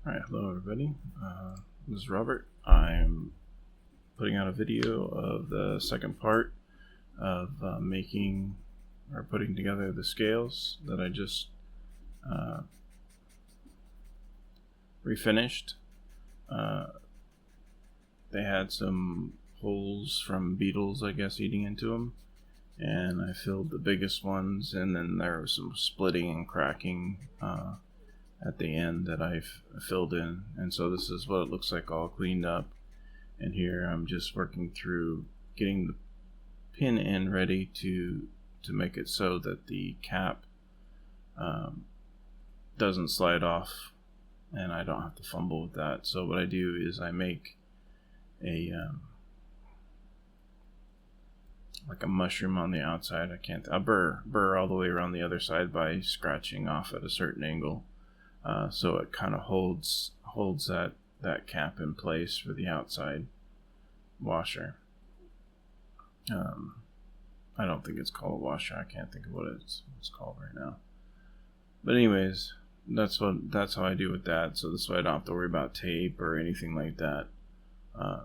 Alright, hello everybody. This is Robert. I'm putting out a video of the second part of making or putting together the scales that I just refinished. They had some holes from beetles, I guess, eating into them, and I filled the biggest ones, and then there was some splitting and cracking at the end that I've filled in, and so this is what it looks like all cleaned up. And here I'm just working through getting the pin end ready to make it so that the cap doesn't slide off and I don't have to fumble with that. So what I do is I make a like a mushroom on the outside. I burr all the way around the other side by scratching off at a certain angle. So it kind of holds that cap in place for the outside washer. I don't think it's called a washer. I can't think of what it's called right now. But anyways, that's how I do with that. So this way I don't have to worry about tape or anything like that.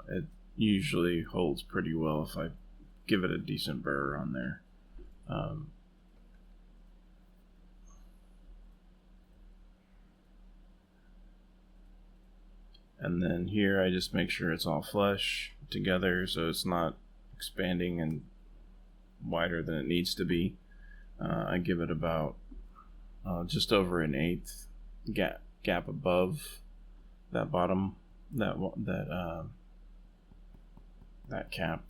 It usually holds pretty well if I give it a decent burr on there. And then here I just make sure it's all flush together so it's not expanding and wider than it needs to be. I give it about just over an eighth gap above that bottom that cap.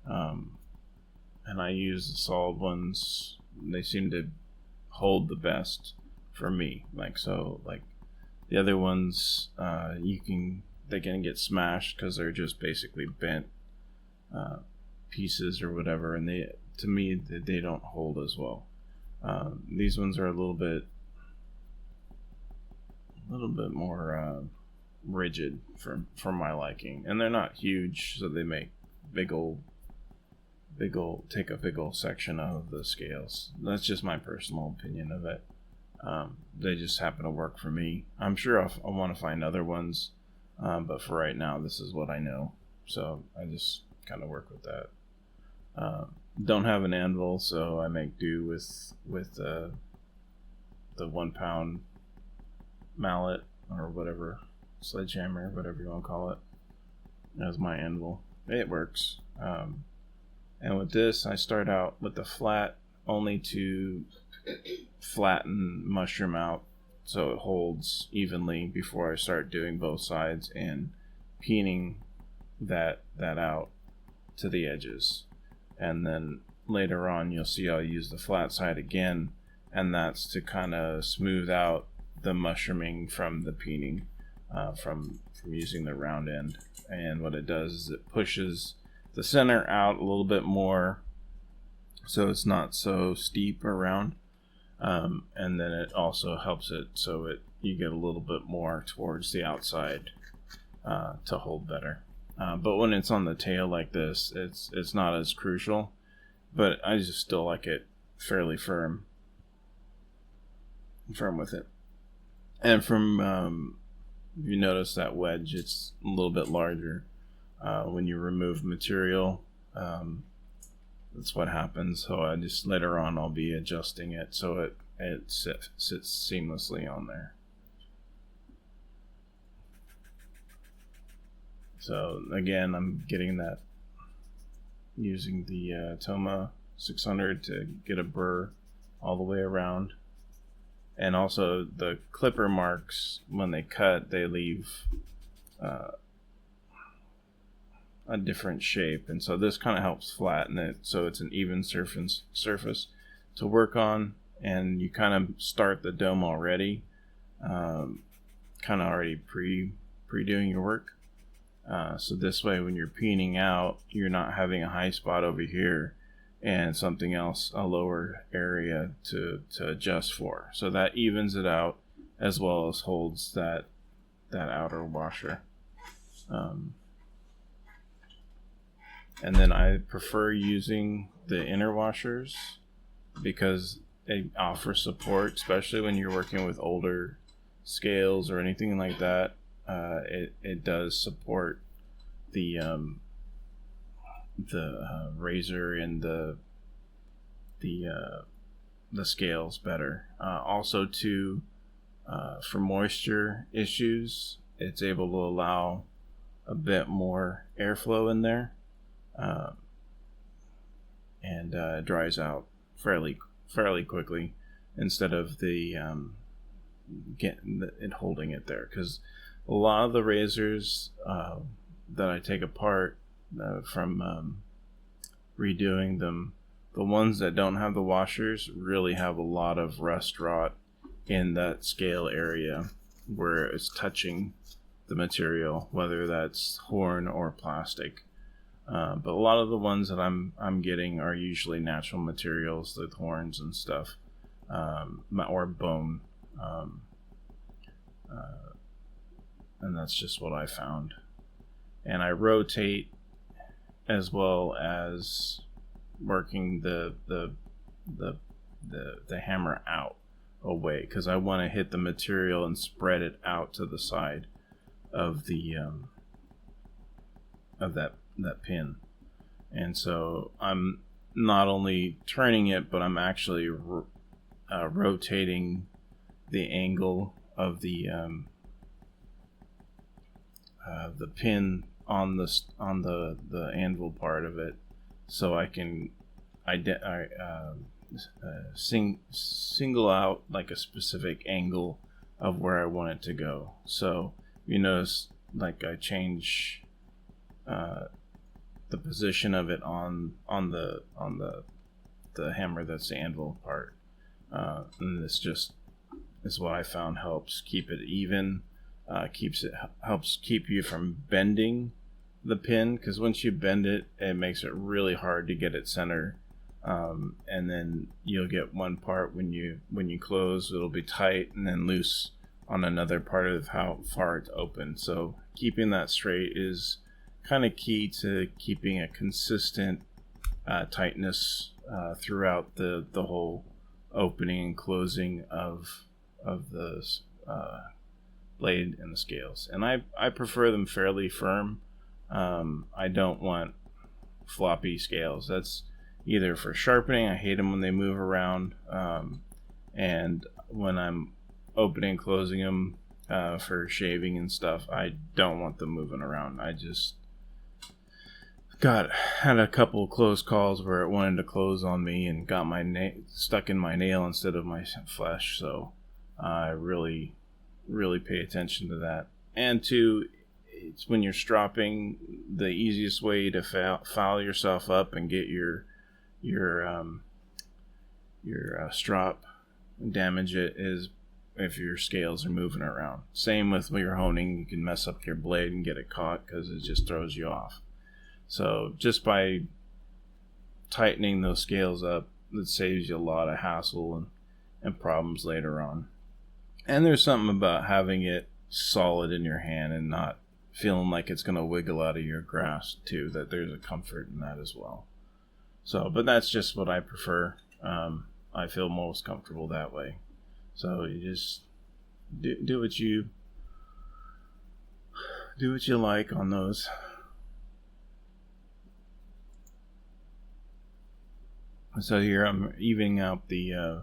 And I use the solid ones. They seem to hold the best for me. Like the other ones, they can get smashed because they're just basically bent pieces or whatever, and to me they don't hold as well. These ones are a little bit more rigid for my liking, and they're not huge, so they make big old take a big old section of the scales. That's just my personal opinion of it. They just happen to work for me. I'm sure I'll want to find other ones, but for right now, this is what I know. So I just kind of work with that. Don't have an anvil, so I make do with the 1 pound mallet or whatever, sledgehammer, whatever you want to call it, as my anvil. It works. And with this, I start out with the flat only to flatten mushroom out so it holds evenly before I start doing both sides and peening that out to the edges. And then later on you'll see I'll use the flat side again, and that's to kind of smooth out the mushrooming from the peening from using the round end. And what it does is it pushes the center out a little bit more so it's not so steep or round. And then it also helps it so you get a little bit more towards the outside to hold better. But when it's on the tail like this, it's not as crucial, but I just still like it fairly firm with it. And from you notice that wedge, it's a little bit larger when you remove material. That's what happens. So I just later on I'll be adjusting it so it sits seamlessly on there. So again, I'm getting that using the Toma 600 to get a burr all the way around. And also the clipper marks, when they cut, they leave a different shape, and so this kind of helps flatten it so it's an even surface to work on, and you kind of start the dome already, kind of already pre-doing your work. So this way when you're peening out, you're not having a high spot over here and something else, a lower area to adjust for. So that evens it out as well as holds that outer washer. And then I prefer using the inner washers because they offer support, especially when you're working with older scales or anything like that, it does support the razor and the scales better. Also, too, for moisture issues, it's able to allow a bit more airflow in there, and dries out fairly quickly instead of the it holding it there. Because a lot of the razors that I take apart from redoing them, the ones that don't have the washers really have a lot of rust rot in that scale area where it's touching the material, whether that's horn or plastic. But a lot of the ones that I'm getting are usually natural materials, like horns and stuff, or bone, and that's just what I found. And I rotate as well as working the hammer out away, because I want to hit the material and spread it out to the side of the of that pin. And so I'm not only turning it, but I'm actually rotating the angle of the pin on the anvil part of it, so I can single out like a specific angle of where I want it to go. So you notice, like, I change the position of it on the hammer that's the anvil part, and this just is what I found helps keep it even, helps keep you from bending the pin, because once you bend it, it makes it really hard to get it center, and then you'll get one part when you close, it'll be tight and then loose on another part of how far it's open. So keeping that straight is kind of key to keeping a consistent tightness throughout the whole opening and closing of the blade and the scales. And I prefer them fairly firm. I don't want floppy scales. That's either for sharpening. I hate them when they move around, and when I'm opening and closing them for shaving and stuff, I don't want them moving around. I just had a couple close calls where it wanted to close on me and got my stuck in my nail instead of my flesh. So I really pay attention to that. And two, it's when you're stropping, the easiest way to foul yourself up and get your strop and damage it is if your scales are moving around. Same with when you're honing, you can mess up your blade and get it caught because it just throws you off. So just by tightening those scales up, it saves you a lot of hassle and problems later on. And there's something about having it solid in your hand and not feeling like it's going to wiggle out of your grasp too, that there's a comfort in that as well. So, but that's just what I prefer. I feel most comfortable that way. So you just do what you like on those. So here I'm evening out the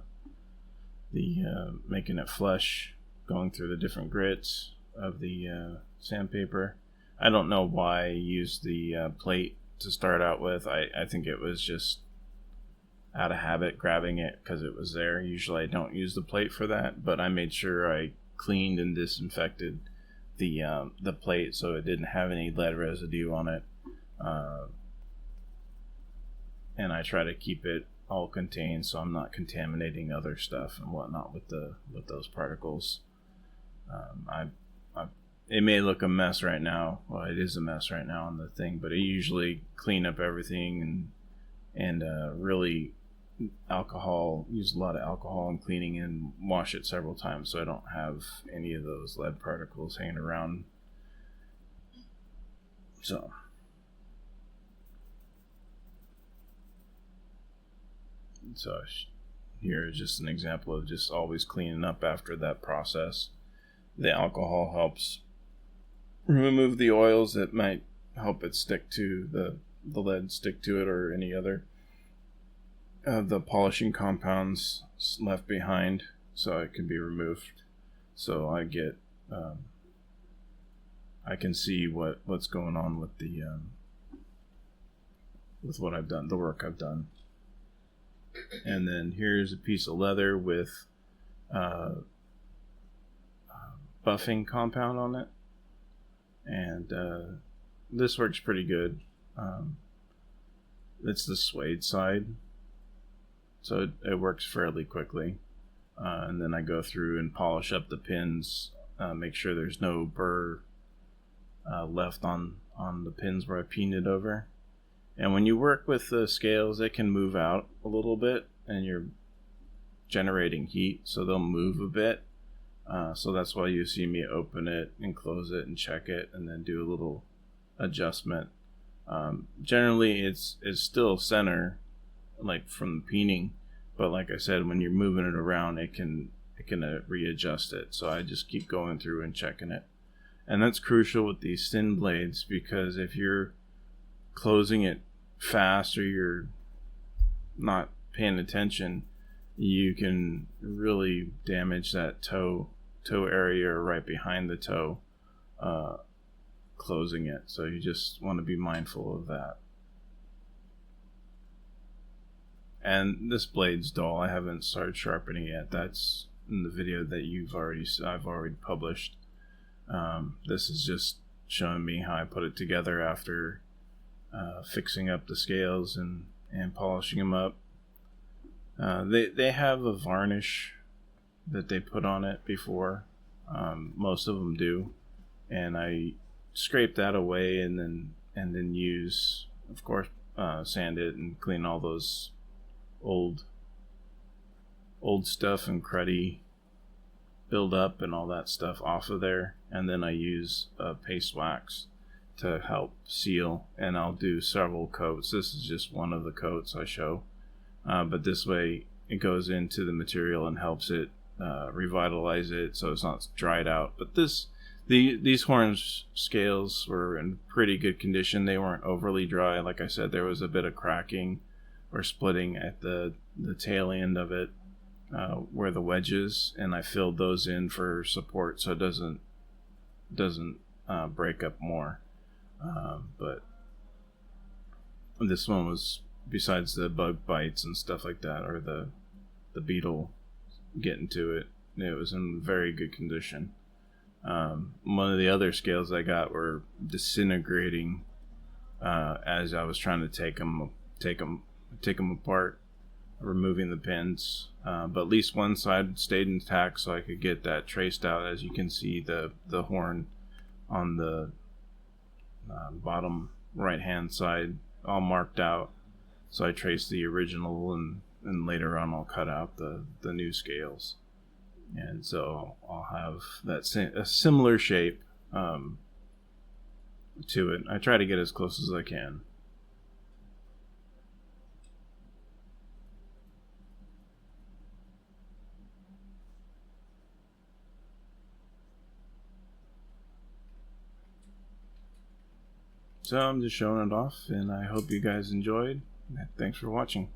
making it flush, going through the different grits of the sandpaper. I don't know why I used the plate to start out with. I think it was just out of habit grabbing it because it was there. Usually I don't use the plate for that, but I made sure I cleaned and disinfected the plate so it didn't have any lead residue on it. And I try to keep it all contained so I'm not contaminating other stuff and whatnot with those particles. It may look a mess right now. Well, it is a mess right now on the thing, but I usually clean up everything and really use a lot of alcohol in cleaning and wash it several times so I don't have any of those lead particles hanging around. So here is just an example of just always cleaning up after that process. the alcohol helps remove the oils that might help it stick to the lead, stick to it, or any other the polishing compounds left behind, so it can be removed. So I get I can see what's going on with the with what I've done, the work I've done. And then here's a piece of leather with buffing compound on it, and this works pretty good. It's the suede side, so it works fairly quickly. And then I go through and polish up the pins, make sure there's no burr left on the pins where I painted over. And when you work with the scales, they can move out a little bit, and you're generating heat, so they'll move a bit. So that's why you see me open it and close it and check it, and then do a little adjustment. Generally, it's still center, like from the peening, but like I said, when you're moving it around, it can readjust it. So I just keep going through and checking it, and that's crucial with these thin blades, because if you're closing it fast or you're not paying attention, you can really damage that toe area right behind the toe, closing it. So you just want to be mindful of that. And this blade's dull. I haven't started sharpening it yet. That's in the video that I've already published. This is just showing me how I put it together after fixing up the scales and polishing them up. They have a varnish that they put on it before. Most of them do, and I scrape that away and then use, of course, sand it and clean all those old stuff and cruddy build up and all that stuff off of there, and then I use paste wax to help seal, and I'll do several coats. This is just one of the coats I show, but this way it goes into the material and helps it revitalize it so it's not dried out. But these horn scales were in pretty good condition. They weren't overly dry. Like I said, there was a bit of cracking or splitting at the tail end of it, where the wedges, and I filled those in for support so it doesn't break up more. But this one was, besides the bug bites and stuff like that, or the beetle getting to it, it was in very good condition. One of the other scales I got were disintegrating as I was trying to take them apart, removing the pins, but at least one side stayed intact, so I could get that traced out. As you can see, the horn on the bottom right hand side all marked out, so I traced the original, and later on I'll cut out the new scales, and so I'll have a similar shape to it. I try to get as close as I can. So I'm just showing it off, and I hope you guys enjoyed. Thanks for watching.